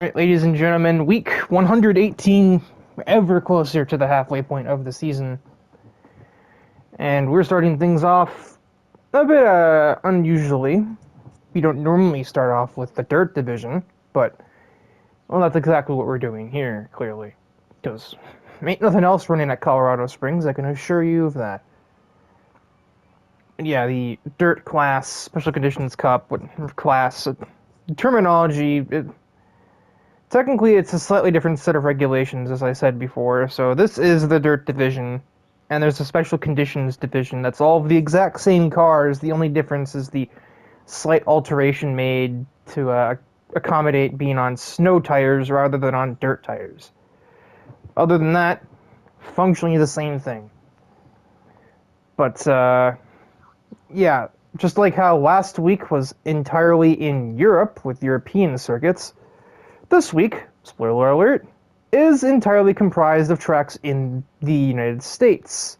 Right, ladies and gentlemen, week 118, ever closer to the halfway point of the season. And we're starting things off a bit unusually. We don't normally start off with the Dirt Division, but, well, that's exactly what we're doing here, clearly. Because ain't nothing else running at Colorado Springs, I can assure you of that. And yeah, the Dirt class, Special Conditions Cup, class, terminology, technically, it's a slightly different set of regulations, as I said before. So this is the Dirt Division, and there's a Special Conditions Division. That's all of the exact same cars. The only difference is the slight alteration made to accommodate being on snow tires rather than on dirt tires. Other than that, functionally the same thing. But, yeah, just like how last week was entirely in Europe with European circuits, this week, spoiler alert, is entirely comprised of tracks in the United States.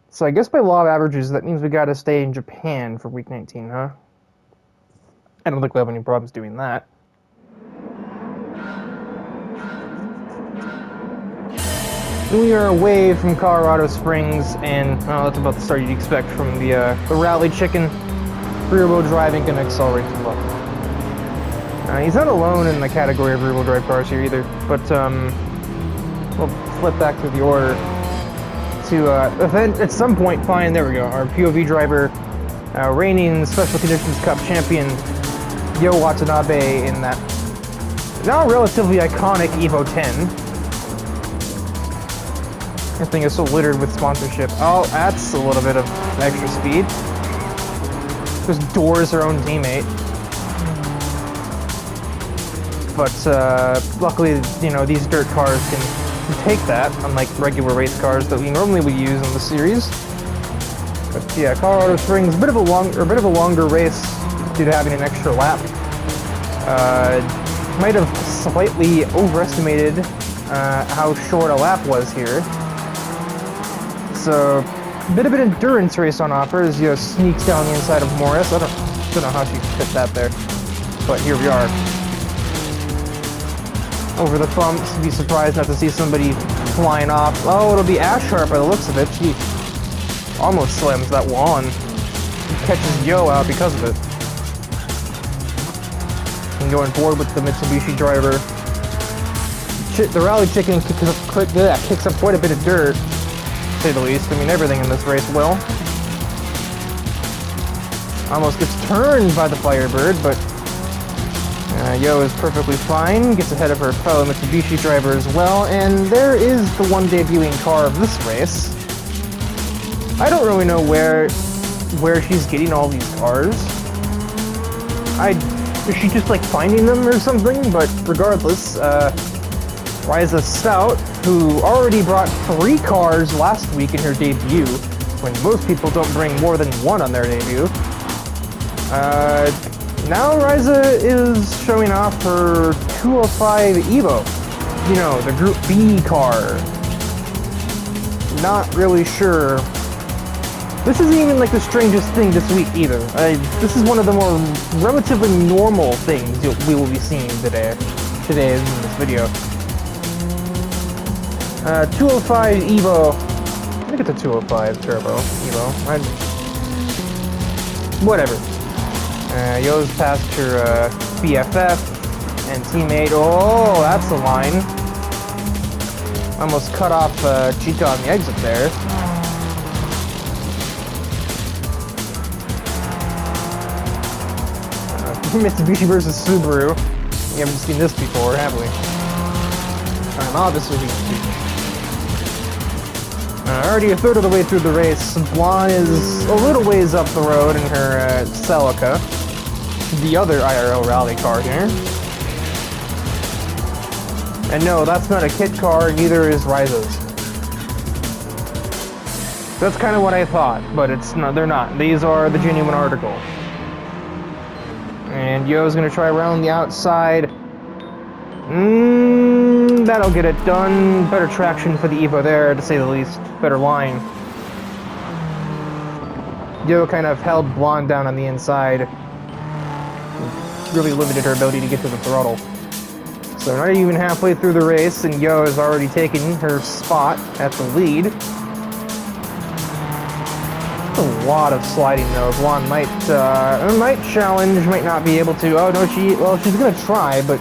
So I guess by law of averages, that means we gotta stay in Japan for week 19, huh? I don't think we'll have any problems doing that. We are away from Colorado Springs, and that's about the start you'd expect from the Rally Chicken. Rear-wheel driving can accelerate too low. He's not alone in the category of rear-wheel drive cars here either, but we'll flip back through the order to at some point find, there we go, our POV driver, reigning Special Conditions Cup champion, Yo Watanabe, in that now relatively iconic Evo 10. This thing is so littered with sponsorship. Oh, that's a little bit of extra speed. Just doors her own teammate. But luckily, you know, these dirt cars can take that, unlike regular race cars that we normally would use in the series. But yeah, Colorado Springs, a bit of a longer race due to having an extra lap. Might have slightly overestimated how short a lap was here. So, a bit of an endurance race on offer as Yo sneaks down the inside of Morris. I don't know how she fit that there, but here we are. Over the bumps, be surprised not to see somebody flying off. Oh, it'll be Ashhart by the looks of it. She almost slams that wall and catches Yo out because of it. And going forward with the Mitsubishi driver. The Rally Chicken kicks up quite a bit of dirt, to say the least. I mean, everything in this race will. Almost gets turned by the Firebird, but Yo is perfectly fine, gets ahead of her fellow Mitsubishi driver as well, and there is the one debuting car of this race. I don't really know where she's getting all these cars. Is she just like finding them or something? But regardless, Risa Stout, who already brought 3 cars last week in her debut, when most people don't bring more than 1 on their debut, now Risa is showing off her 205 Evo. You know, the Group B car. Not really sure. This isn't even like the strangest thing this week either. This is one of the more relatively normal things we will be seeing today in this video. 205 Evo. I think it's a 205 Turbo Evo. Whatever. Yo's past her BFF and teammate. Oh, that's a line. Almost cut off Chica on the exit there. Mitsubishi versus Subaru. We haven't seen this before, have we? Obviously we already a third of the way through the race. Blonde is a little ways up the road in her Celica, the other IRL rally car here. And no, that's not a kit car, neither is Risa's. That's kind of what I thought, but it's not. They're not. These are the genuine article. And Yo's gonna try around the outside. That'll get it done. Better traction for the Evo there, to say the least. Better line. Yo kind of held Blonde down on the inside. Really limited her ability to get to the throttle. So not even halfway through the race, and Yo has already taken her spot at the lead. A lot of sliding though. Blonde might challenge, might not be able to. Oh no, she's gonna try, but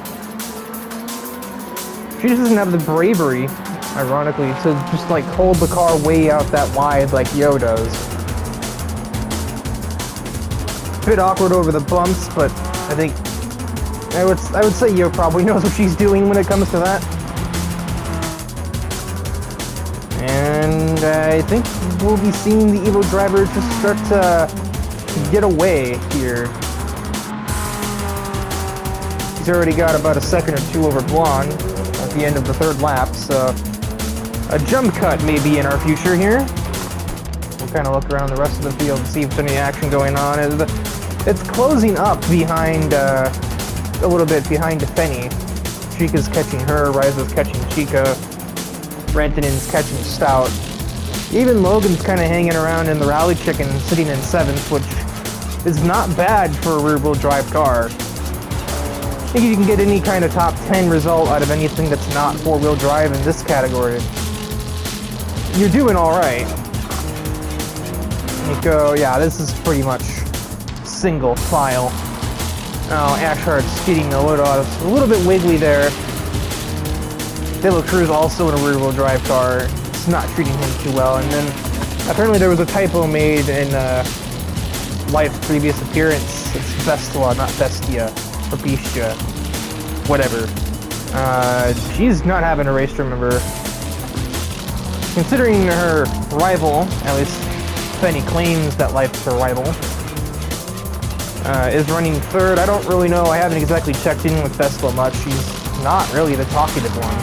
she just doesn't have the bravery, ironically, to just like hold the car way out that wide like Yo does. Bit awkward over the bumps, but I think I would say Yo probably knows what she's doing when it comes to that. And I think we'll be seeing the Evo driver just start to get away here. He's already got about a second or two over Blonde at the end of the third lap, so a jump cut may be in our future here. We'll kind of look around the rest of the field to see if there's any action going on. It's closing up behind, a little bit behind Fenny. Chica's catching her, Riza's catching Chica, Rantanen's catching Stout. Even Logan's kind of hanging around in the Rally Chicken, sitting in 7th, which is not bad for a rear-wheel drive car. I think you can get any kind of top 10 result out of anything that's not 4-wheel drive in this category. You're doing alright. Nico, yeah, this is pretty much single file. Oh, Ashart's skidding a little bit wiggly there. De La Cruz also in a rear-wheel drive car. It's not treating him too well. And then apparently there was a typo made in Life's previous appearance. It's Vestia, not Bestia, or Bestia, whatever. She's not having a race to remember. Considering her rival, at least Fenny claims that Life's her rival, is running 3rd. I don't really know. I haven't exactly checked in with Vespa much. She's not really the talkative one.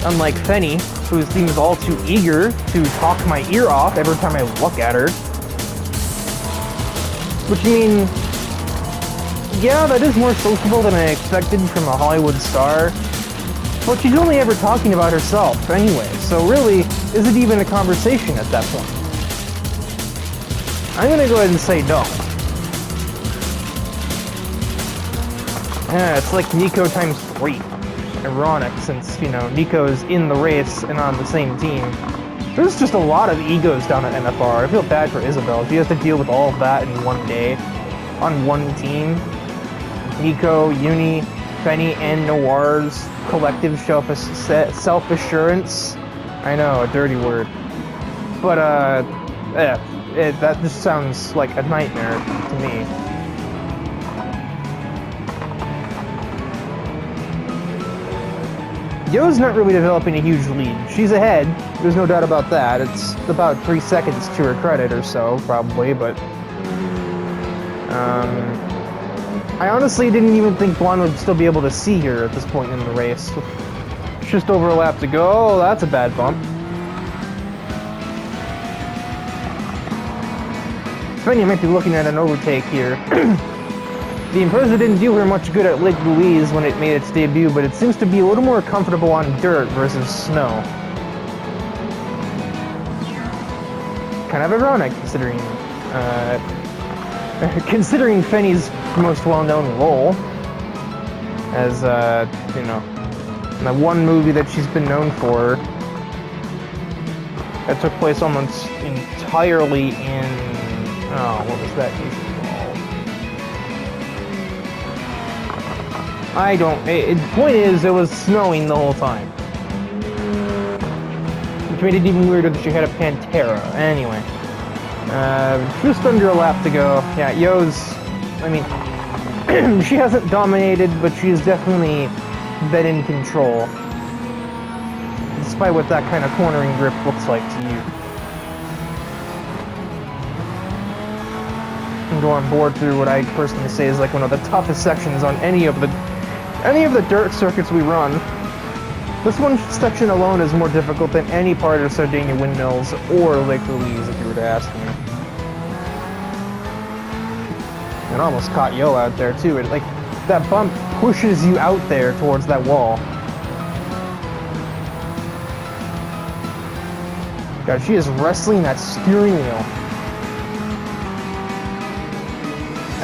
Unlike Fenny, who seems all too eager to talk my ear off every time I look at her. Which, I mean, yeah, that is more sociable than I expected from a Hollywood star. But she's only ever talking about herself anyway, so really, is it even a conversation at that point? I'm gonna go ahead and say no. Yeah, it's like Nico times 3. Ironic, since, you know, Nico's in the race and on the same team. There's just a lot of egos down at NFR. I feel bad for Isabel. She has to deal with all of that in one day, on one team. Nico, Uni, Fenny, and Noir's collective self-assurance. I know, a dirty word. But, that just sounds like a nightmare to me. Yo's not really developing a huge lead. She's ahead, there's no doubt about that. It's about 3 seconds to her credit or so, probably, but... I honestly didn't even think Blonde would still be able to see her at this point in the race. Just over a lap to go. Oh, that's a bad bump. Fenny might be looking at an overtake here. The Impreza didn't do her much good at Lake Louise when it made its debut, but it seems to be a little more comfortable on dirt versus snow. Kind of ironic, considering Fenny's most well-known role as, you know, in that one movie that she's been known for that took place almost entirely in, oh, what was that movie called? I don't, the point is, it was snowing the whole time. Which made it even weirder that she had a Pantera. Anyway. Just under a lap to go. Yeah, Yo's, I mean, she hasn't dominated, but she's definitely been in control. Despite what that kind of cornering grip looks like to you. And go on board through what I personally say is like one of the toughest sections on any of the dirt circuits we run. This one section alone is more difficult than any part of Sardinia Windmills or Lake Louise, if you were to ask me. It almost caught Yo out there too. Like, that bump pushes you out there towards that wall. God, she is wrestling that steering wheel.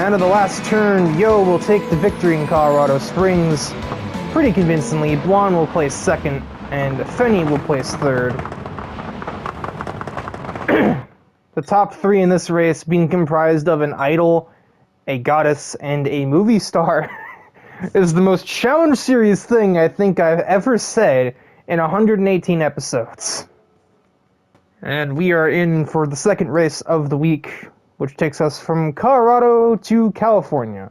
Out of the last turn, Yo will take the victory in Colorado Springs pretty convincingly. Blonde will place second, and Fenny will place third. The top three in this race being comprised of an idol, a goddess, and a movie star is the most challenge series thing I think I've ever said in 118 episodes. And we are in for the second race of the week, which takes us from Colorado to California.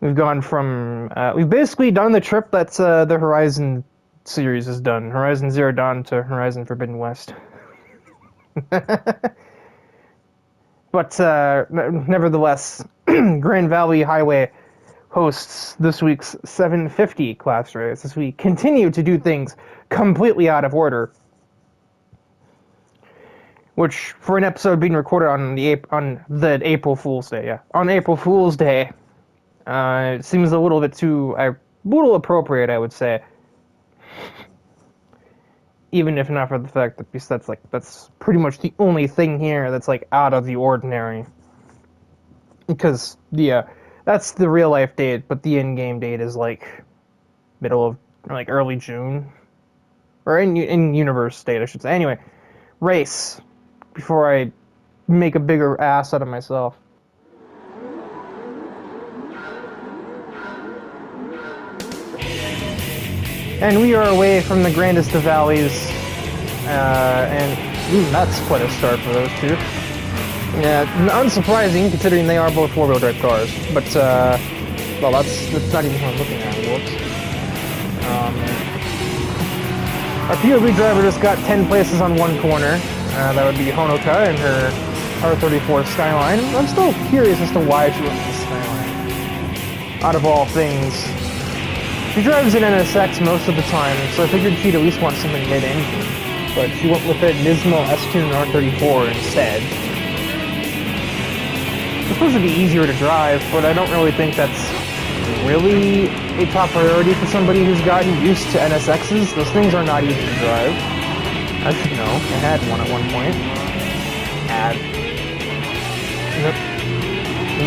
We've gone from, we've basically done the trip that the Horizon series has done. Horizon Zero Dawn to Horizon Forbidden West. But nevertheless, Grand Valley Highway hosts this week's 750 class race as we continue to do things completely out of order. Which, for an episode being recorded on the April Fool's Day, yeah, on April Fool's Day, it seems a little appropriate, I would say. Even if not for the fact that that's pretty much the only thing here that's like out of the ordinary. Because yeah, that's the real life date, but the in-game date is like early June, or in universe date, I should say. Anyway, race. Before I make a bigger ass out of myself. And we are away from the grandest of valleys, and that's quite a start for those two. Yeah, unsurprising considering they are both four-wheel drive cars, but, well, that's not even what I'm looking at, whoops. Our POV driver just got 10 places on one corner. That would be Honoka and her R34 Skyline. I'm still curious as to why she went with the Skyline. Out of all things, she drives an NSX most of the time, so I figured she'd at least want something mid-engine. But she went with a Nismo S-Tune R34 instead. It's supposed to be easier to drive, but I don't really think that's really a top priority for somebody who's gotten used to NSXs. Those things are not easy to drive. I should know. I had one at one point.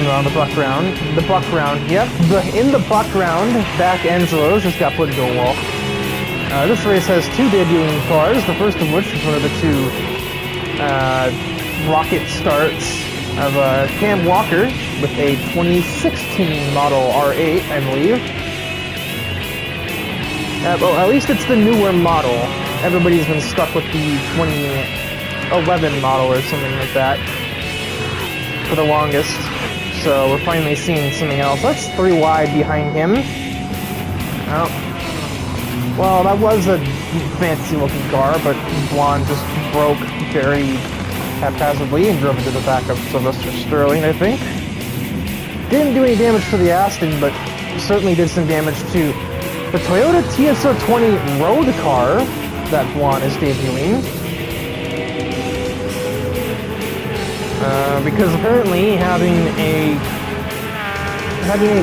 On the buck round. The buck round. Yep. In the buck round, back Enzelo's just got put into a wall. This race has two debuting cars. The first of which is one of the two rocket starts of Cam Walker with a 2016 model R8, I believe. Well, at least it's the newer model. Everybody's been stuck with the 2011 model or something like that for the longest. So we're finally seeing something else. That's 3 wide behind him. Oh. Well, that was a fancy-looking car, but Blonde just broke very haphazardly and drove into the back of Sylvester Sterling, I think. Didn't do any damage to the Aston, but certainly did some damage to the Toyota TS020 road car that Blonde is debuting. Because apparently having a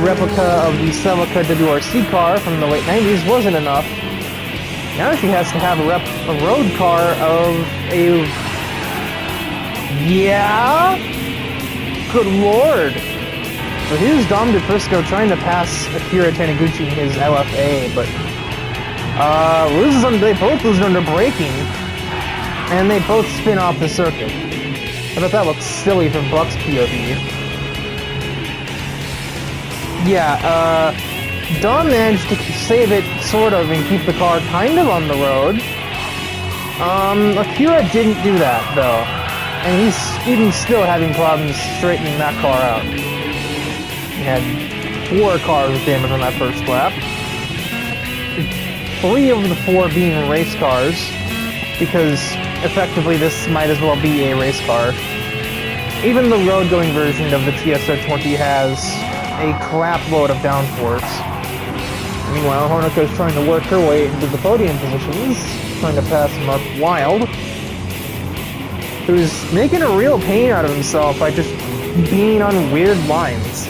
replica of the Celica WRC car from the late 90s wasn't enough. Now she has to have a road car of a... Yeah? Good lord! So here's Dom DeFrisco trying to pass Akira Taniguchi in his LFA, but they both lose under braking, and they both spin off the circuit. I bet that looks silly from Buck's POV. Yeah, Dom managed to save it, sort of, and keep the car kind of on the road. Akira didn't do that, though, and he's even still having problems straightening that car out. He had 4 cars with damage on that first lap. 3 of the 4 being race cars, because effectively this might as well be a race car. Even the road-going version of the TS020 has a crap load of downforce. Meanwhile, Honoka is trying to work her way into the podium positions, trying to pass Mark Wilde, who's making a real pain out of himself by just being on weird lines.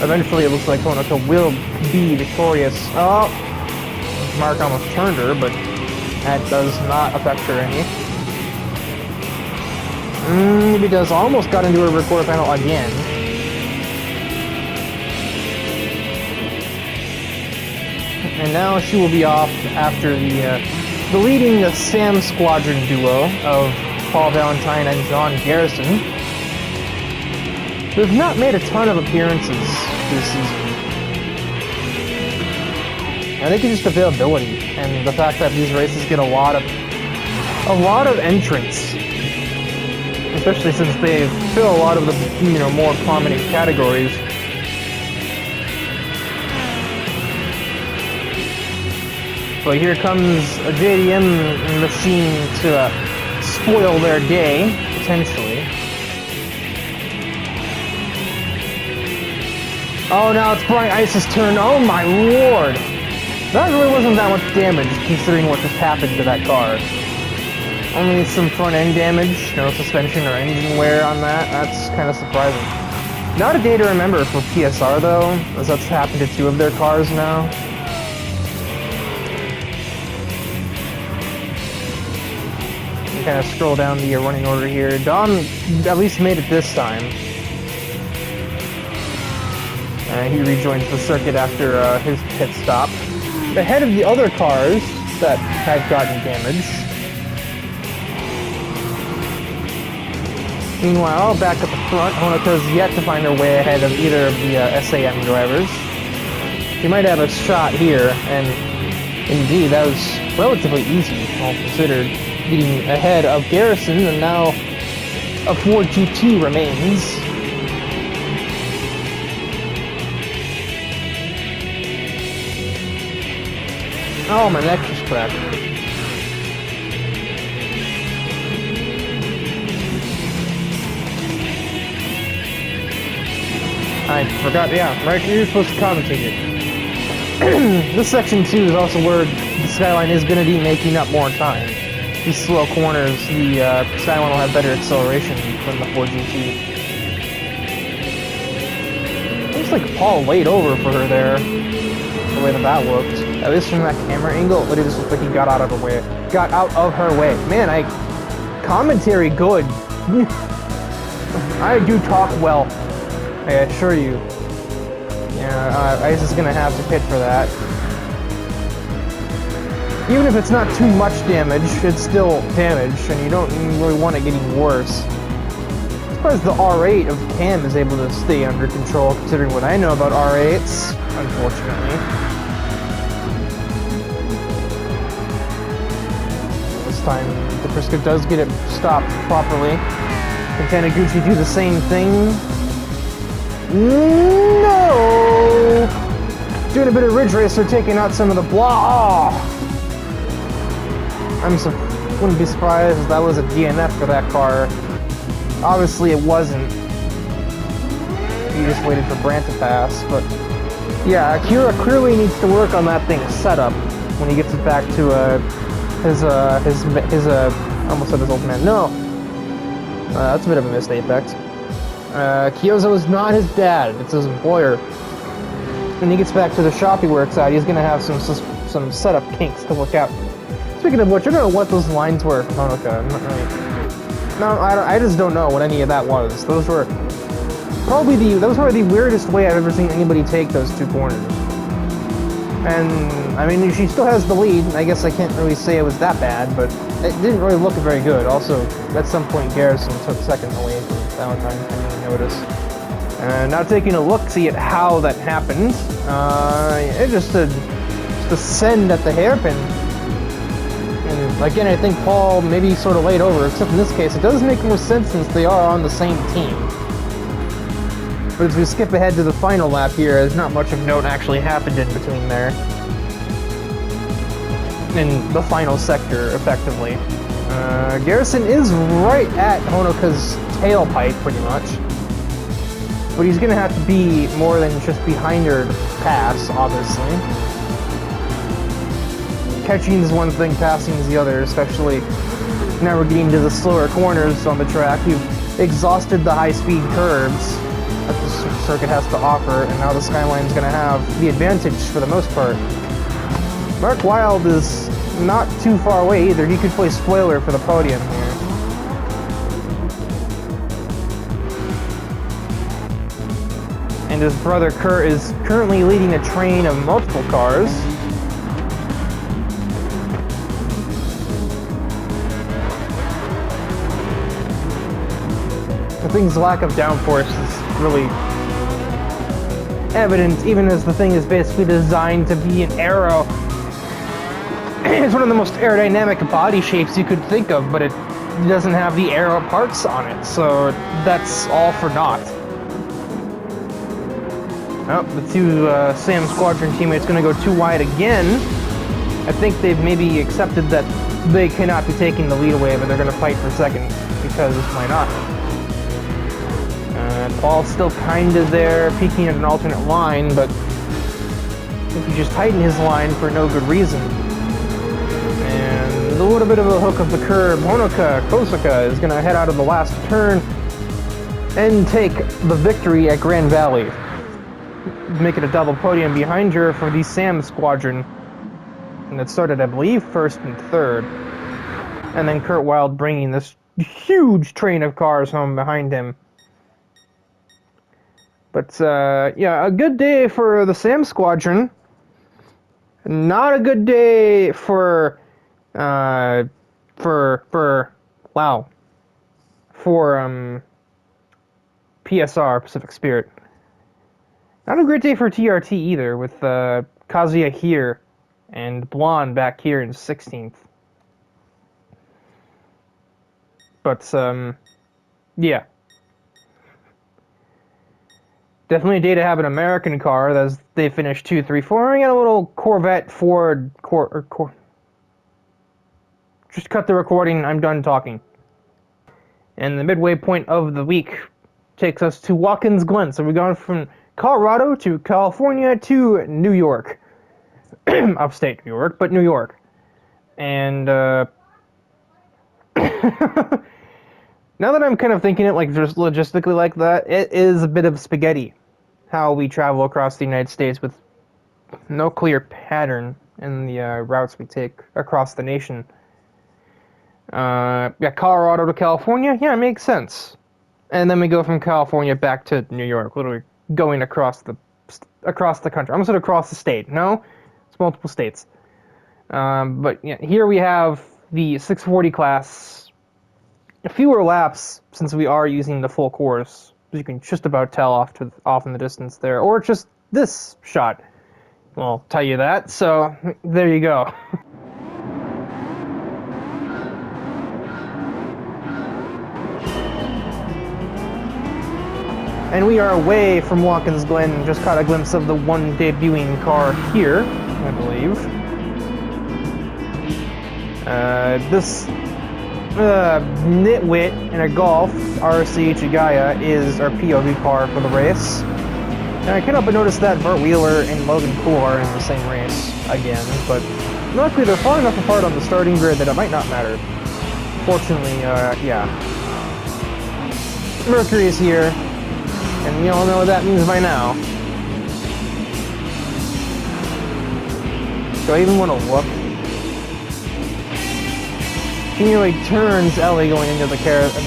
Eventually, it looks like Honoka will be victorious. Oh, Mark almost turned her, but that does not affect her any. only because I almost got into a record panel again. And now she will be off after the leading the Sam Squadron duo of Paul Valentine and John Garrison, who have not made a ton of appearances this season. I think it's just availability and the fact that these races get a lot of entrants, especially since they fill a lot of the more prominent categories. But here comes a JDM machine to spoil their day, potentially. Oh, now it's Brian Ice's turn. Oh my lord! That really wasn't that much damage, considering what just happened to that car. Only some front end damage, no suspension or engine wear on that. That's kind of surprising. Not a day to remember for PSR though, as that's happened to 2 of their cars now. Kind of scroll down the running order here. Dom at least made it this time. He rejoins the circuit after his pit stop. Ahead of the other cars that had gotten damaged. Meanwhile, back at the front, Honoka's yet to find her way ahead of either of the SAM drivers. She might have a shot here, and indeed, that was relatively easy, all considered. Getting ahead of Garrison, and now a Ford GT remains. Oh, my neck just cracked. I forgot, yeah, right, you're supposed to commentate it. This section 2 is also where the Skyline is going to be making up more time. These slow corners, the Skyline will have better acceleration than the Ford GT. Looks like Paul laid over for her there, the way that looked. At least from that camera angle, it just looked like he got out of her way. Man, commentary good. I do talk well, I assure you. Yeah, Ice is gonna have to pit for that. Even if it's not too much damage, it's still damage, and you don't really want it getting worse. I'm surprised the R8 of Cam is able to stay under control, considering what I know about R8s, unfortunately. This time, the Prisco does get it stopped properly. Can Taniguchi do the same thing? No! Doing a bit of Ridge Racer, taking out some of the blah. Oh. Wouldn't be surprised if that was a DNF for that car. Obviously it wasn't. He just waited for Brandt to pass, but yeah, Akira clearly needs to work on that thing's setup when he gets it back to his almost said his old man. No, that's a bit of a missed apex. Kyozo is not his dad; it's his employer. When he gets back to the shop he works at, he's gonna have some setup kinks to work out. Speaking of which, I don't know what those lines were from Honoka. I'm not really... No, I just don't know what any of that was. Those were probably the weirdest way I've ever seen anybody take those 2 corners. And, I mean, she still has the lead. I guess I can't really say it was that bad, but it didn't really look very good. Also, at some point, Garrison took second away from Valentine, I didn't notice. Now taking a look-see at how that happened, it just a send at the hairpin. And again, I think Paul maybe sort of laid over, except in this case, it does make more sense since they are on the same team. But as we skip ahead to the final lap here, there's not much of note actually happened in between there. In the final sector, effectively. Garrison is right at Honoka's tailpipe, pretty much. But he's gonna have to be more than just behind her to pass, obviously. Catching is one thing, passing is the other, especially now we're getting to the slower corners on the track. We've exhausted the high-speed curves that the circuit has to offer, and now the Skyline's going to have the advantage for the most part. Mark Wilde is not too far away either. He could play spoiler for the podium here. and his brother Kurt is currently leading a train of multiple cars. The thing's lack of downforce is really evident, even as the thing is basically designed to be an aero. It's one of the most aerodynamic body shapes you could think of, but it doesn't have the aero parts on it, so that's all for naught. Oh, the two Sam Squadron teammates gonna go too wide again. I think they've maybe accepted that they cannot be taking the lead away, but they're gonna fight for second, because why not? Paul's still kinda there, peeking at an alternate line, but if you just tighten his line for no good reason. And a little bit of a hook of the curb, Honoka Kosaka is gonna head out of the last turn and take the victory at Grand Valley. Make it a double podium behind her for the Sam Squadron. And it started, I believe, first and third. And then Kurt Wilde bringing this huge train of cars home behind him. But, yeah, a good day for the Sam Squadron. Not a good day for PSR, Pacific Spirit. Not a great day for TRT either, with Kazuya here and Blonde back here in 16th. But, yeah. Definitely a day to have an American car, as they finished 2, 3, 4. I got a little Corvette Ford... Just cut the recording, I'm done talking. And the midway point of the week takes us to Watkins Glen. So we're going from Colorado to California to New York. Upstate New York, but New York. And, now that I'm kind of thinking it like just logistically like that, it is a bit of spaghetti how we travel across the United States with no clear pattern in the routes we take across the nation. Yeah, Colorado to California, yeah, it makes sense. And then we go from California back to New York, literally going across the country. I almost said across the state. No, it's multiple states. But yeah, here we have the 640 class. Fewer laps since we are using the full course. You can just about tell off in the distance there, or just this shot. Well, I'll tell you that. So there you go. And we are away from Watkins Glen. Just caught a glimpse of the one debuting car here, I believe. This nitwit in a Golf, RC Chigaya, is our POV car for the race. And I can't help but notice that Burt Wheeler and Logan Cool are in the same race again, but luckily they're far enough apart on the starting grid that it might not matter. Fortunately, yeah. Mercury is here, and you all know what that means by now. Do I even want to look? He nearly turns Ellie going into the carousel,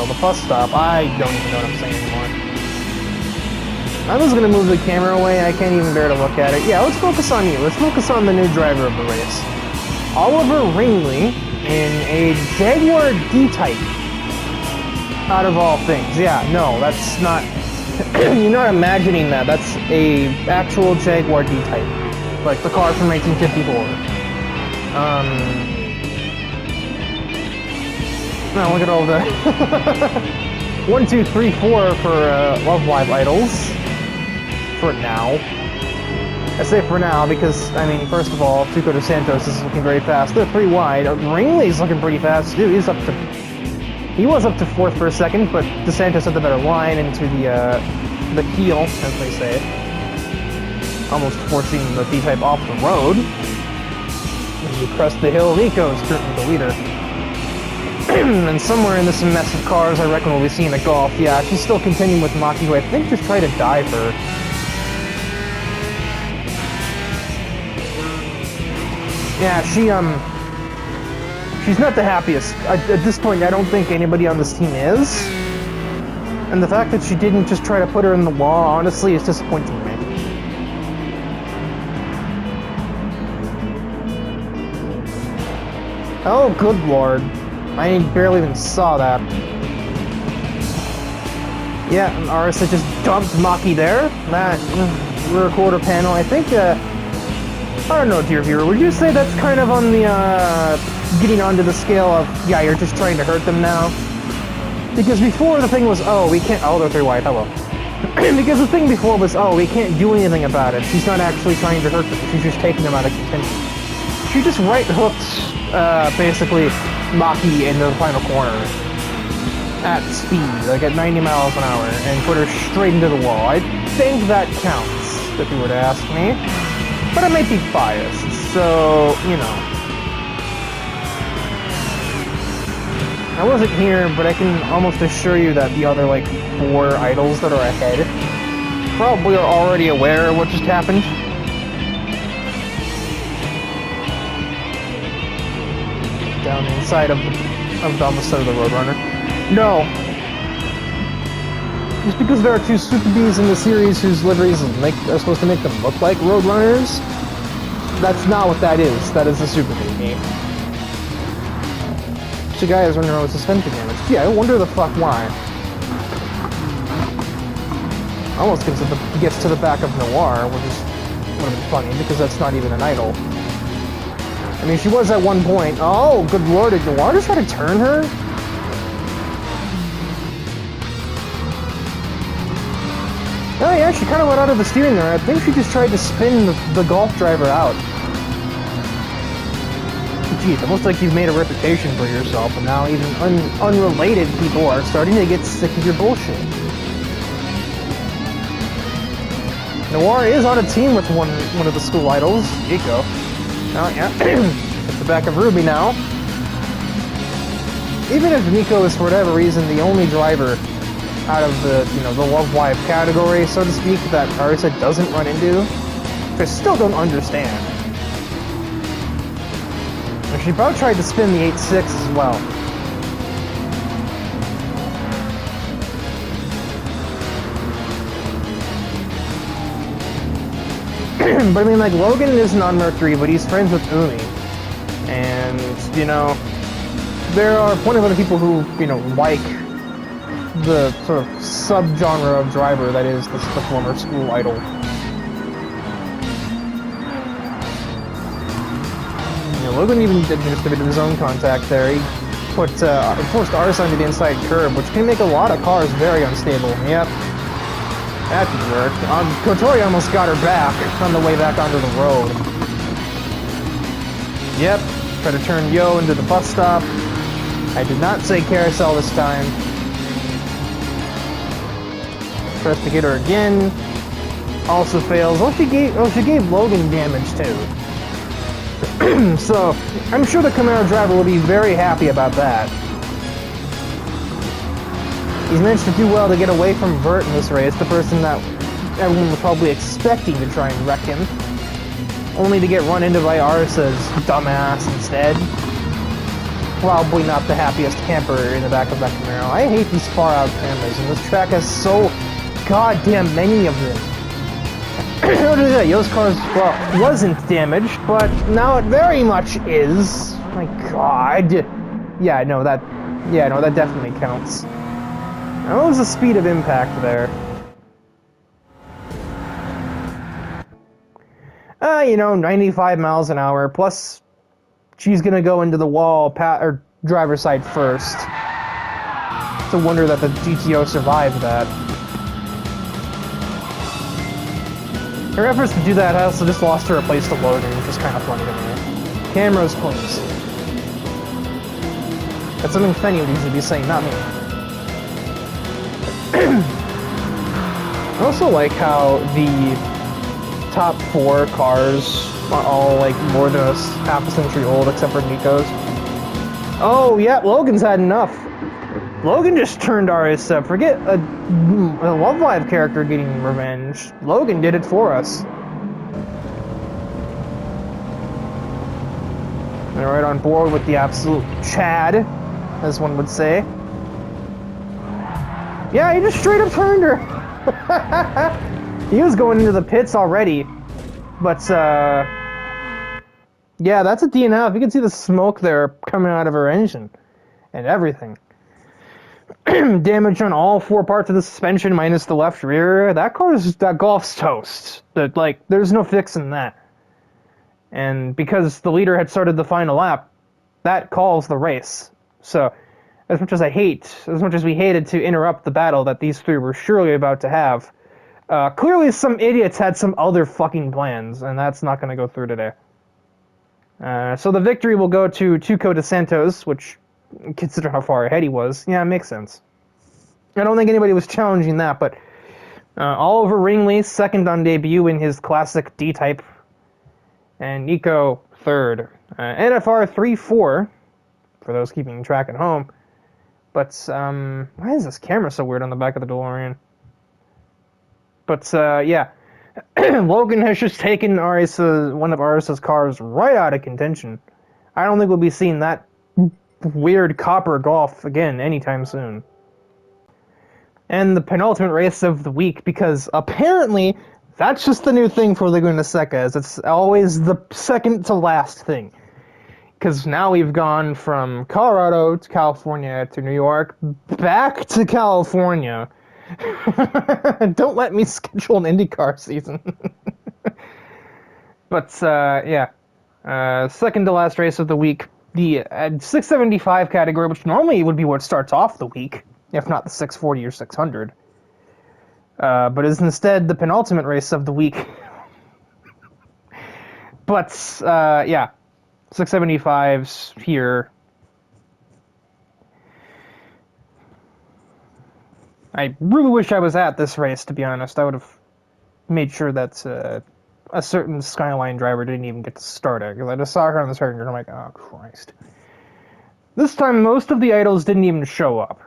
the bus stop. I don't even know what I'm saying anymore. I'm just gonna move the camera away, and I can't even bear to look at it. Yeah, let's focus on you. Let's focus on the new driver of the race. Oliver Ringley in a Jaguar D-Type. Out of all things. Yeah, no, that's not... You're not imagining that. That's a actual Jaguar D-Type. Like the car from 1954. Now look at all the 1, 2, 3, 4 for Love Live Idols. For now. I say for now because, I mean, first of all, Tuco DeSantos is looking very fast. They're 3 wide. Ringley's looking pretty fast too. He was up to 4th for a second, but DeSantos had the better line into the heel, as they say. Almost forcing the D-Type off the road. As we crest the hill, Nico's currently the leader. And somewhere in this mess of cars, I reckon we'll be seeing a Golf. Yeah, she's still continuing with Maki, who I think just tried to dive her. Yeah, she's not the happiest. At this point, I don't think anybody on this team is. And the fact that she didn't just try to put her in the wall, honestly, is disappointing me. Oh, good lord. I barely even saw that. Yeah, and Arisa just dumped Maki there. That rear quarter panel, I think, I don't know, dear viewer, would you say that's kind of on the, getting onto the scale of, yeah, you're just trying to hurt them now? Because before the thing was, oh, we can't, oh, they're 3 wide, hello. Because the thing before was, oh, we can't do anything about it. She's not actually trying to hurt them, she's just taking them out of contention. She just right-hooked, basically, Maki into the final corner. At speed, like at 90 miles an hour, and put her straight into the wall. I think that counts, if you were to ask me. But I might be biased, so, you know. I wasn't here, but I can almost assure you that the other, like, 4 idols that are ahead probably are already aware of what just happened. Down inside of the opposite of the Roadrunner. No. Just because there are 2 Super Bees in the series whose liveries are supposed to make them look like Roadrunners, that's not what that is. That is a Super Bee game. The guy is running around with suspension damage. Yeah, I wonder the fuck why. Almost gets to the back of Noir, which is would have been funny because that's not even an idol. I mean, she was at one point. Oh, good lord, did Noir just try to turn her? Oh yeah, she kind of went out of the steering there. I think she just tried to spin the golf driver out. Geez, almost like you've made a reputation for yourself, and now even unrelated people are starting to get sick of your bullshit. Noir is on a team with one of the school idols, Nico. Oh yeah, at the back of Ruby now. Even if Nico is for whatever reason the only driver out of the, you know, the Love Live category, so to speak, that Arisa doesn't run into, which I still don't understand. And she about tried to spin the 8.6 as well. But I mean, like, Logan isn't on Mercury, but he's friends with Umi. And, you know, there are plenty of other people who, you know, like the sort of subgenre of driver that is the former school idol. You know, Logan even did just a bit of his own contact there. He forced Arisa into the inside curb, which can make a lot of cars very unstable. Yep. That didn't work. Kotori almost got her back on the way back onto the road. Yep. Try to turn Yo into the bus stop. I did not say carousel this time. Tries to hit her again. Also fails. Oh, she gave Logan damage too. So, I'm sure the Camaro driver will be very happy about that. He's managed to do well to get away from Vert in this race, the person that everyone was probably expecting to try and wreck him. Only to get run into by Arisa's dumbass instead. Probably not the happiest camper in the back of that Camaro. I hate these far out cameras, and this track has so goddamn many of them. Yo's car, well, wasn't damaged, but now it very much is. My god. Yeah, no, that definitely counts. What was the speed of impact there? You know, 95 miles an hour, plus she's gonna go into the wall, or driver's side first. It's a wonder that the GTO survived that. Her efforts to do that also just lost her a place to load in, which is kind of funny to me. Cameras, please. That's something Fenny would usually be saying, not me. I also like how the top 4 cars are all like more than a half a century old, except for Nico's. Oh yeah, Logan's had enough. Logan just turned Arisa. Forget a Love Live character getting revenge. Logan did it for us. They're right on board with the absolute Chad, as one would say. Yeah, he just straight up turned her. He was going into the pits already. But, yeah, that's a DNF. You can see the smoke there coming out of her engine and everything. Damage on all four parts of the suspension minus the left rear. That Golf's toast. There's no fixing that. And because the leader had started the final lap, that calls the race. So, as much as we hated to interrupt the battle that these three were surely about to have, clearly some idiots had some other fucking plans, and that's not going to go through today. So the victory will go to Tuco de Santos, which, consider how far ahead he was, yeah, it makes sense. I don't think anybody was challenging that, but Oliver Ringley, second on debut in his classic D-Type, and Nico, third. NFR 3-4, for those keeping track at home. But, why is this camera so weird on the back of the DeLorean? But, yeah. Logan has just taken one of Arisa's cars right out of contention. I don't think we'll be seeing that weird copper Golf again anytime soon. And the penultimate race of the week, because apparently that's just the new thing for Laguna Seca, is it's always the second to last thing. Because now we've gone from Colorado to California to New York, back to California. Don't let me schedule an IndyCar season. But, yeah. Second to last race of the week. The 675 category, which normally would be what starts off the week, if not the 640 or 600. But is instead the penultimate race of the week. But, yeah. 675's here. I really wish I was at this race, to be honest. I would have made sure that a certain Skyline driver didn't even get to start it, because I just saw her on the starting grid, and I'm like, oh, Christ. This time, most of the idols didn't even show up.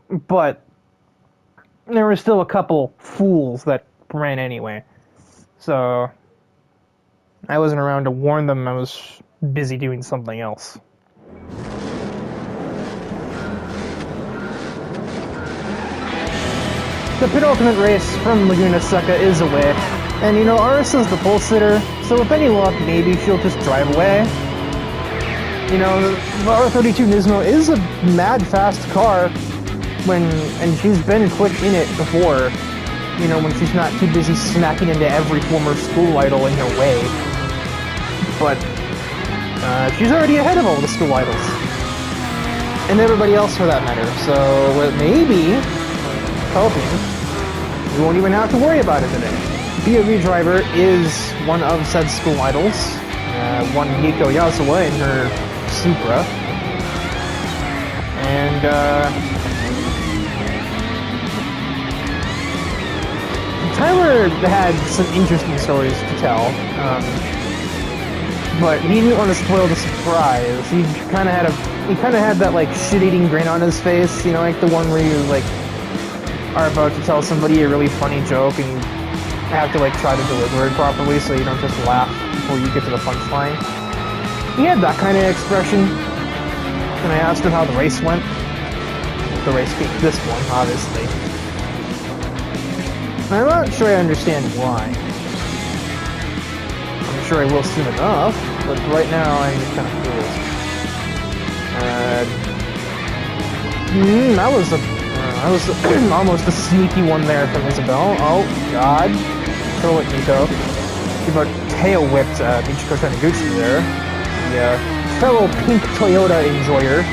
But there were still a couple fools that ran anyway. So I wasn't around to warn them. I was busy doing something else. The penultimate race from Laguna Seca is away. And, you know, Arisa's the pole sitter, so with any luck, maybe she'll just drive away. You know, the R32 Nismo is a mad fast car, and she's been quick in it before, you know, when she's not too busy smacking into every former school idol in her way. But, she's already ahead of all the school idols. And everybody else for that matter, so maybe, hoping, we won't even have to worry about it today. POV driver is one of said school idols, one Nico Yazawa in her Supra, and Tyler had some interesting stories to tell, but he didn't want to spoil the surprise. He kind of had that like shit-eating grin on his face, you know, like the one where you like are about to tell somebody a really funny joke and you have to like try to deliver it properly so you don't just laugh before you get to the punchline. He had that kind of expression, and I asked him how the race went. The race beat this one, obviously. I'm not sure I understand why. I'm sure I will soon enough, but right now I'm just kind of curious. That was almost a sneaky one there from Isabel. Oh, God. Throw it, Nico. She about tail whipped Michiko Taniguchi there. The fellow pink Toyota enjoyer.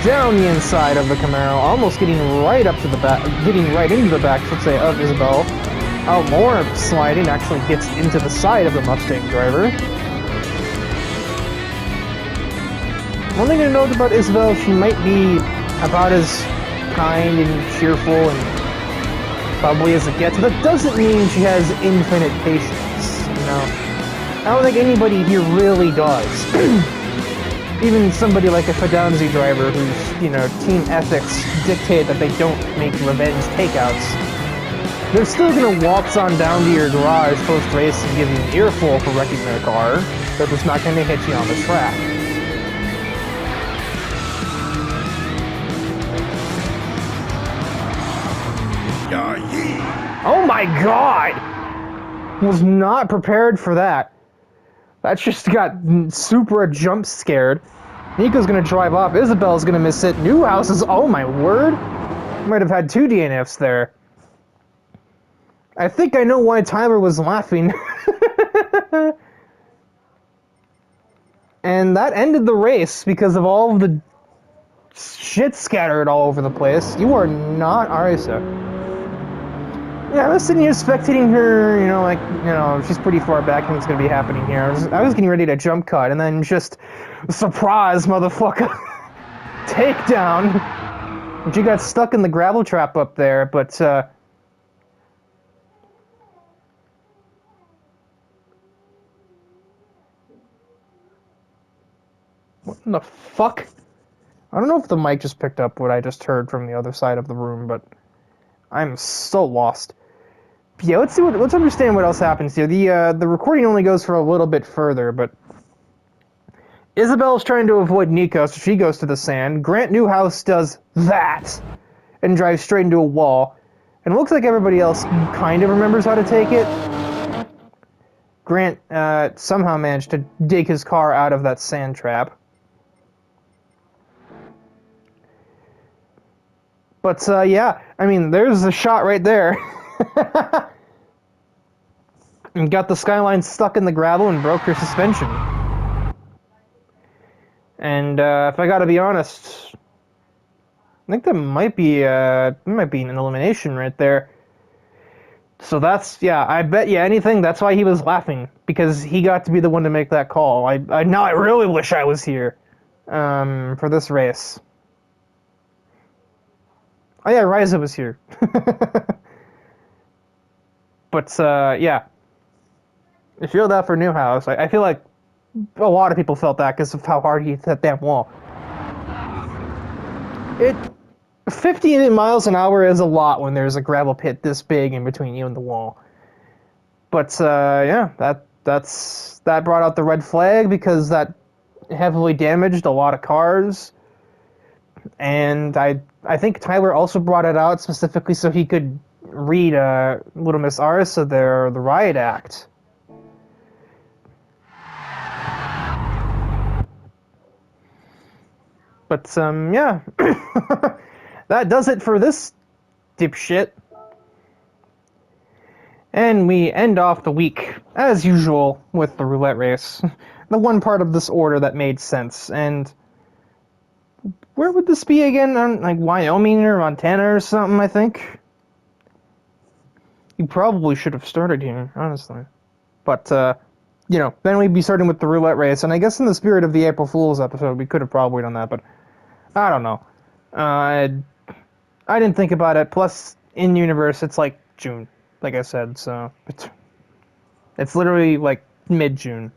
Down the inside of the Camaro, almost getting right up to the back, getting right into the back, let's say, of Isabel. Oh, more sliding, actually gets into the side of the Mustang driver. One thing to note about Isabel, she might be about as kind and cheerful and bubbly as it gets, but that doesn't mean she has infinite patience, you know? I don't think anybody here really does. Even somebody like a Fidanzi driver whose, you know, team ethics dictate that they don't make revenge takeouts, they're still gonna waltz on down to your garage post-race and give you an earful for wrecking their car. They're just not gonna hit you on the track. Oh my god! Was not prepared for that. That just got super jump scared. Nico's gonna drive off. Isabel's gonna miss it. Newhouse is... Oh my word! Might have had 2 DNFs there. I think I know why Tyler was laughing. And that ended the race because of all of the shit scattered all over the place. You are not Arisa. Yeah, I was sitting here spectating her, you know, like, you know, she's pretty far back and what's gonna be happening here. I was getting ready to jump cut, and then just, surprise, motherfucker, takedown. And she got stuck in the gravel trap up there, but, what in the fuck? I don't know if the mic just picked up what I just heard from the other side of the room, but I'm so lost. Yeah, let's understand what else happens here. The recording only goes for a little bit further, but Isabel's trying to avoid Nico, so she goes to the sand. Grant Newhouse does that and drives straight into a wall. And it looks like everybody else kind of remembers how to take it. Grant somehow managed to dig his car out of that sand trap. But, yeah, I mean, there's a shot right there. And got the Skyline stuck in the gravel and broke her suspension. And, if I gotta be honest, I think that might be an elimination right there. So that's, yeah, I bet you anything, that's why he was laughing. Because he got to be the one to make that call. Now I really wish I was here, for this race. Oh yeah, Ryza was here. But, yeah. I feel that for Newhouse. I feel like a lot of people felt that because of how hard he hit that damn wall. 50 miles an hour is a lot when there's a gravel pit this big in between you and the wall. But, yeah, that brought out the red flag because that heavily damaged a lot of cars. And I think Tyler also brought it out specifically so he could read Little Miss Arisa there, the riot act. But, yeah. That does it for this dipshit. And we end off the week, as usual, with the roulette race. The one part of this order that made sense. And where would this be again? Like Wyoming or Montana or something, I think? You probably should have started here, honestly. But, you know, then we'd be starting with the roulette race. And I guess in the spirit of the April Fool's episode, we could have probably done that, but I don't know. I didn't think about it. Plus, in universe, it's like June, like I said, so it's literally like mid-June.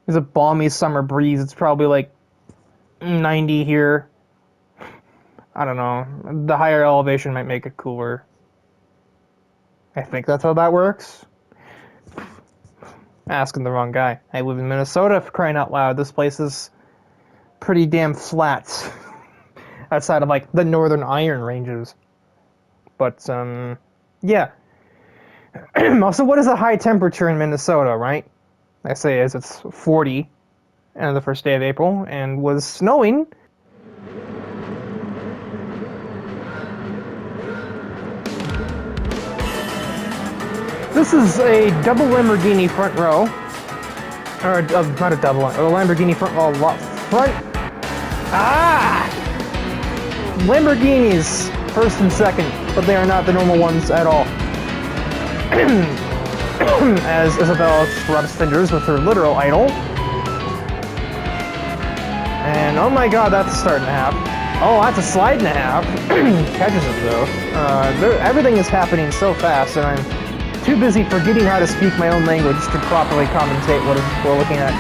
There's a balmy summer breeze. It's probably like 90 here. I don't know. The higher elevation might make it cooler. I think that's how that works. Asking the wrong guy. I live in Minnesota, for crying out loud. This place is pretty damn flat. Outside of, like, the northern iron ranges. But, yeah. Also, what is a high temperature in Minnesota, right? I say as it's 40 on the first day of April, and was snowing. This is a double Lamborghini front row. Or, not a double, a Lamborghini front row front. Ah! Lamborghinis, first and second, but they are not the normal ones at all. As Isabel rubs fingers with her literal idol. And oh my god, that's a start and a half. Oh, that's a slide and a half. Catches it though. Everything is happening so fast, and I'm too busy forgetting how to speak my own language to properly commentate what we're looking at.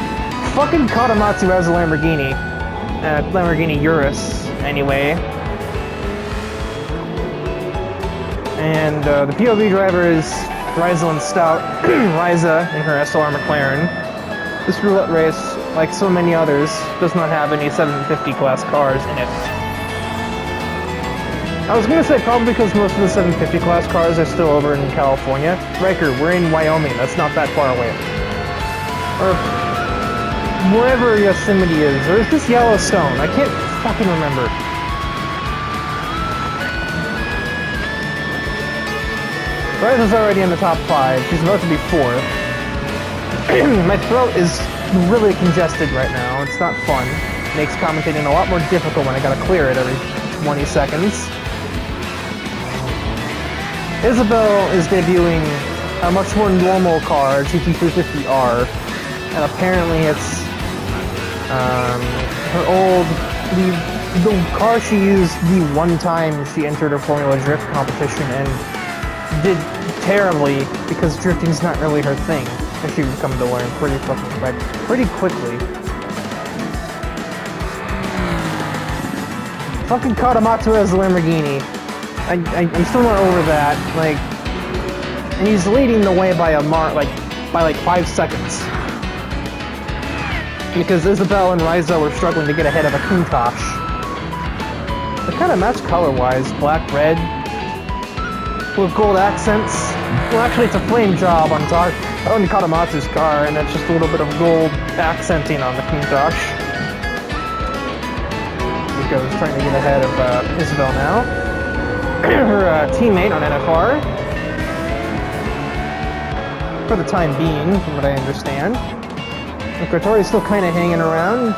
Fucking Katamatsu has a Lamborghini. Lamborghini Urus, anyway. And the POV driver is Rysalind Stout, Ryza in her SLR McLaren. This roulette race, like so many others, does not have any 750 class cars in it. I was gonna say probably because most of the 750 class cars are still over in California. Riker, we're in Wyoming. That's not that far away. Or wherever Yosemite is, or is this Yellowstone? I can't fucking remember. Riza's already in the top 5. She's about to be 4th. My throat is really congested right now. It's not fun. Makes commentating a lot more difficult when I gotta clear it every 20 seconds. Isabel is debuting a much more normal car, GT350R, and apparently it's her old, the car she used the one time she entered a Formula Drift competition and did terribly because drifting's not really her thing, and she would come to learn pretty quickly. Fucking Kawamatsu has the Lamborghini. I'm still not over that. Like, and he's leading the way by by 5 seconds. Because Isabel and Riza were struggling to get ahead of a Countach. They kind of match color-wise, black, red, with gold accents. Well, actually, it's a flame job on Kawamatsu's car, and it's just a little bit of gold accenting on the Countach. Nico's trying to get ahead of Isabel now. Her teammate on NFR. For the time being, from what I understand. Kotori's still kind of hanging around.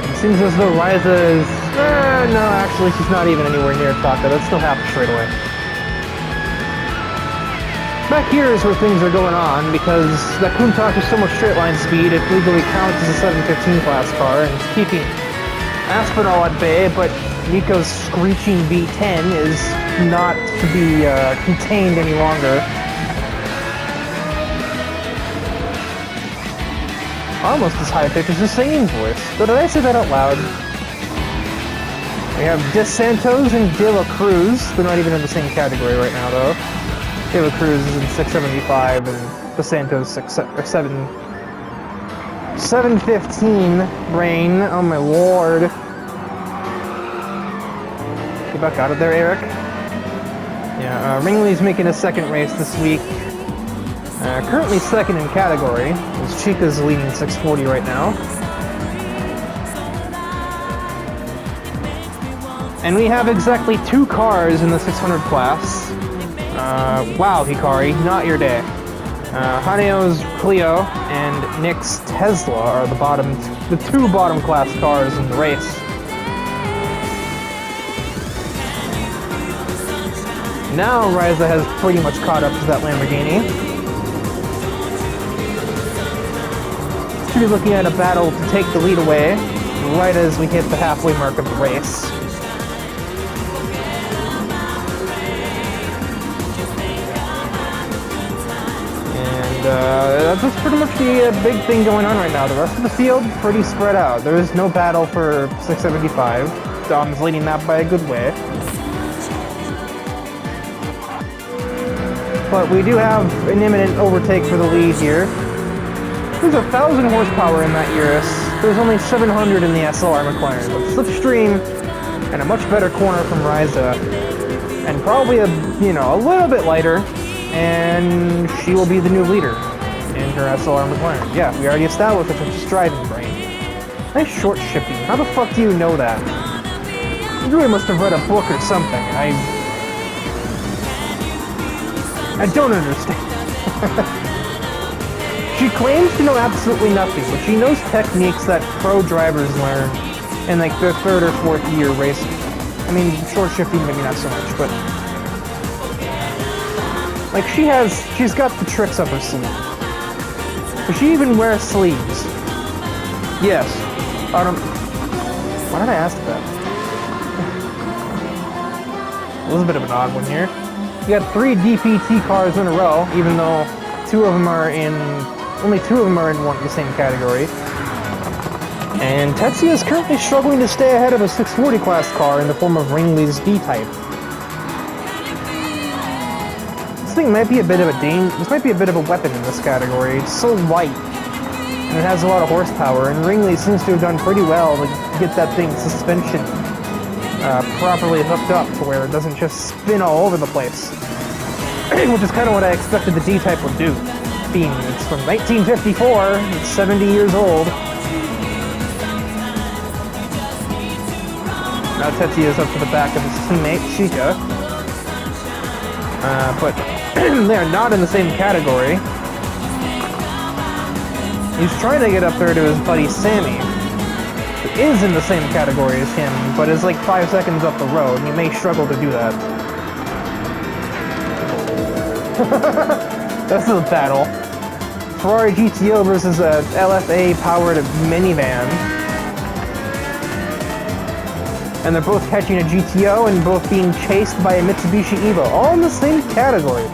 It seems as though Riza is... no, actually, she's not even anywhere near Taka. That's still half straight away. Back here is where things are going on, because the Countach is so much straight line speed, it legally counts as a 715 class car, and it's keeping Aspinall at bay, but Nico's screeching V10 is not to be contained any longer. Almost as high-pitched as the singing voice. But did I say that out loud? We have De Santos and De La Cruz. They're not even in the same category right now, though. De La Cruz is in 675 and De Santos 715. Brain, oh my lord. Get back out of there, Eric. Yeah, Ringley's making a second race this week. Currently second in category, as Chica's leading 640 right now. And we have exactly 2 cars in the 600 class. Wow, Hikari, not your day. Haneo's Clio and Nick's Tesla are the 2 bottom class cars in the race. Now Riza has pretty much caught up to that Lamborghini. Should be looking at a battle to take the lead away, right as we hit the halfway mark of the race. That's pretty much the big thing going on right now. The rest of the field, pretty spread out. There is no battle for 675. Dom's leading that by a good way. But we do have an imminent overtake for the lead here. There's 1,000 horsepower in that Urus. There's only 700 in the SLR McLaren. But Slipstream and a much better corner from Riza. And probably a little bit lighter. And she will be the new leader in her SLR McLaren. Yeah, we already established that she's driving, Brain. Nice short shipping. How the fuck do you know that? You really must have read a book or something. I don't understand. She claims to know absolutely nothing, but she knows techniques that pro drivers learn in like their 3rd or 4th year racing. I mean, short shifting maybe not so much, but like she's got the tricks up her sleeve. Does she even wear sleeves? Yes. Why did I ask that? It was a bit of an odd one here. We got 3 DPT cars in a row, even though only 2 of them are in the same category. And Tetsuya is currently struggling to stay ahead of a 640 class car in the form of Ringley's D-Type. thing might be a bit of a this might be a bit of a weapon in this category. It's so light, and it has a lot of horsepower, and Ringley seems to have done pretty well to get that thing's suspension properly hooked up to where it doesn't just spin all over the place. Which is kind of what I expected the D-Type would do. Being it's from 1954, it's 70 years old. Now Tetsuya's up to the back of his teammate, Chica. But they are not in the same category. He's trying to get up there to his buddy Sammy, who is in the same category as him, but is like 5 seconds up the road, and he may struggle to do that. This is a battle. Ferrari GTO versus a LFA-powered minivan. And they're both catching a GTO and both being chased by a Mitsubishi Evo, all in the same category.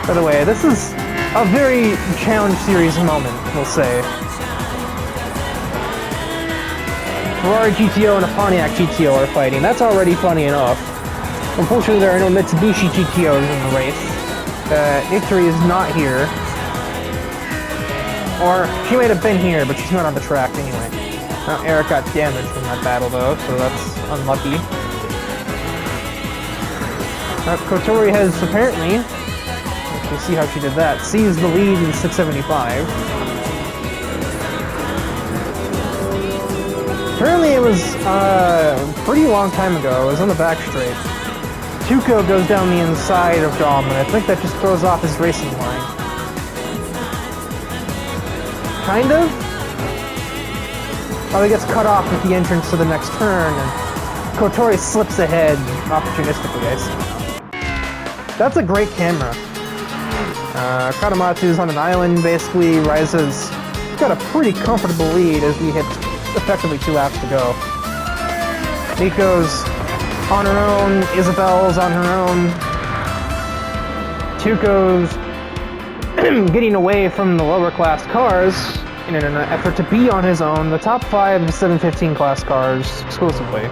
By the way, this is a very Challenge Series moment, we'll say. Ferrari GTO and a Pontiac GTO are fighting. That's already funny enough. Unfortunately, there are no Mitsubishi GTOs in the race. Victory is not here. Or, she might have been here, but she's not on the track anyway. Eric got damaged from that battle though, so that's unlucky. Kotori has apparently, let's see how she did that, seized the lead in 675. Apparently it was a pretty long time ago, it was on the back straight. Tuco goes down the inside of Dom, and I think that just throws off his racing line. Kind of? Oh, he gets cut off at the entrance to the next turn, and Kotori slips ahead opportunistically, I see. That's a great camera. Katamatsu's on an island, basically. Raiza's got a pretty comfortable lead as we hit effectively 2 laps to go. Nico's on her own, Isabel's on her own. Tuco's getting away from the lower class cars in an effort to be on his own, the top 5 715 class cars exclusively.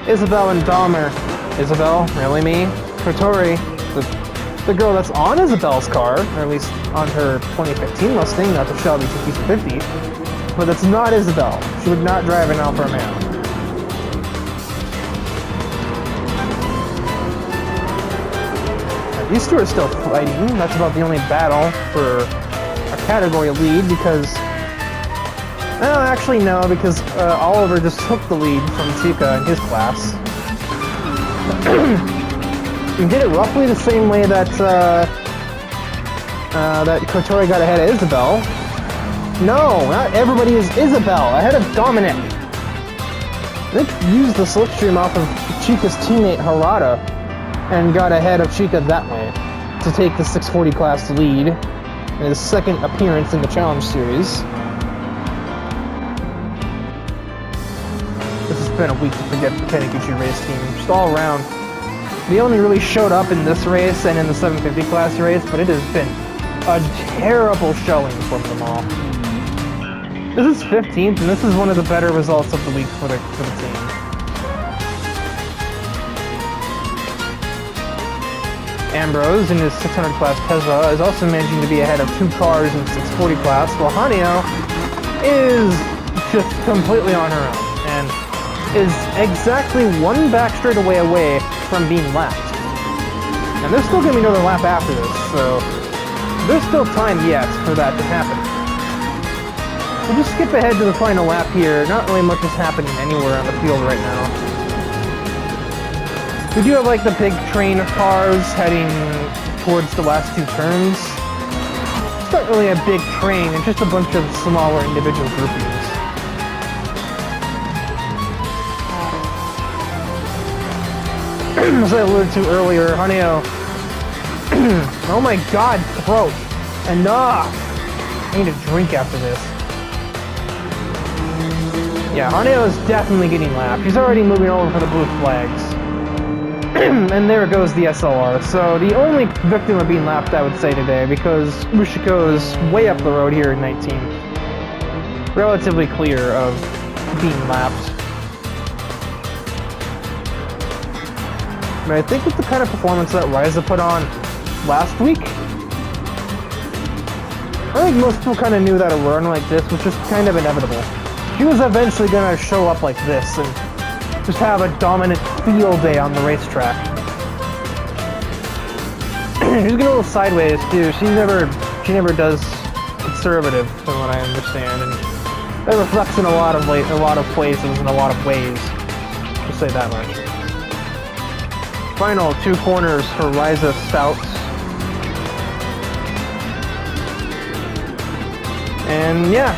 Isabel and Dahmer. Isabel, really me? Kotori, the girl that's on Isabel's car, or at least on her 2015 Mustang, not the Shelby GT50, but that's not Isabel. She would not drive an Alfa Romeo. These two are still fighting. That's about the only battle for a category lead because... Well, actually no, because Oliver just took the lead from Chica in his class. He did it roughly the same way that that Kotori got ahead of Isabel. No, not everybody is Isabel, ahead of Dominic. Nick used the slipstream off of Chica's teammate Harada and got ahead of Chica that way to take the 640 class lead in his second appearance in the Challenge Series. This has been a week to forget the Taniguchi race team, just all around. They only really showed up in this race and in the 750 class race, but it has been a terrible showing from them all. This is 15th, and this is one of the better results of the week for the team. Ambrose in his 600 class Tesla is also managing to be ahead of 2 cars in 640 class, while Haneo is just completely on her own and is exactly 1 back straightaway away from being lapped. And there's still going to be another lap after this, so there's still time yet for that to happen. We'll just skip ahead to the final lap here. Not really much is happening anywhere on the field right now. We do have like the big train of cars heading towards the last 2 turns. It's not really a big train, it's just a bunch of smaller individual groupings. As I alluded to earlier, Haneo... oh my god, throat! Enough! I need a drink after this. Yeah, Haneo is definitely getting lapped. He's already moving over for the blue flags. And there goes the SLR. So the only victim of being lapped, I would say, today, because Mushiko is way up the road here in 19th. Relatively clear of being lapped. And I think with the kind of performance that Raiza put on last week, I think most people kind of knew that a run like this was just kind of inevitable. She was eventually going to show up like this and just have a dominant field day on the racetrack. She's going a little sideways too. She never does conservative, from what I understand, and that reflects in a lot of places in a lot of ways. Just say that much. Final 2 corners for Raiza Stouts. And yeah,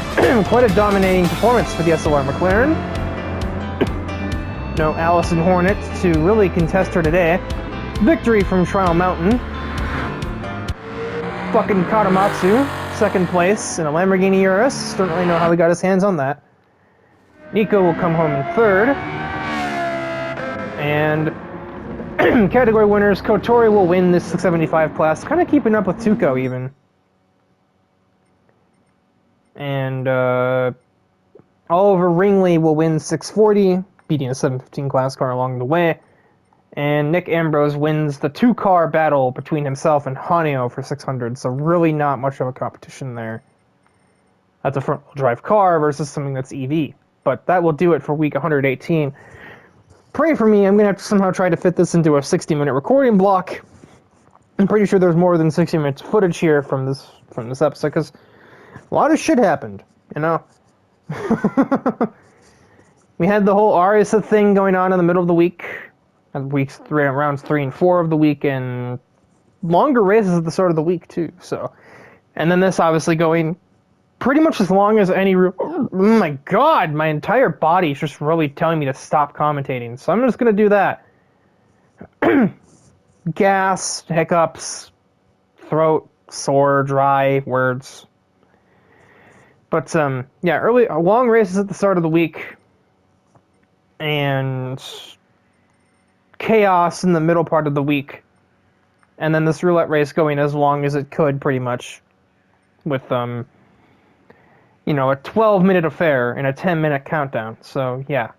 quite a dominating performance for the SLR McLaren. No Allison Hornet to really contest her today. Victory from Trial Mountain. Fucking Katamatsu, second place in a Lamborghini Urus. Don't really know how he got his hands on that. Nico will come home in third. And category winners, Kotori will win this 675 class, kind of keeping up with Tuco even. And Oliver Ringley will win 640, beating a 715 class car along the way. And Nick Ambrose wins the 2-car battle between himself and Hanyo for 600, so really not much of a competition there. That's a front-wheel drive car versus something that's EV. But that will do it for week 118. Pray for me, I'm going to have to somehow try to fit this into a 60-minute recording block. I'm pretty sure there's more than 60 minutes of footage here from this episode, because a lot of shit happened, you know? We had the whole Arisa thing going on in the middle of the week. Rounds 3 and 4 of the week, and longer races at the start of the week, too, so. And then this obviously going pretty much as long as any... Oh my god, my entire body's just really telling me to stop commentating, so I'm just gonna do that. Gas, hiccups, throat, sore, dry, words. But, yeah, long races at the start of the week, and chaos in the middle part of the week, and then this roulette race going as long as it could, pretty much, with, you know, a 12-minute affair and a 10-minute countdown. So, yeah,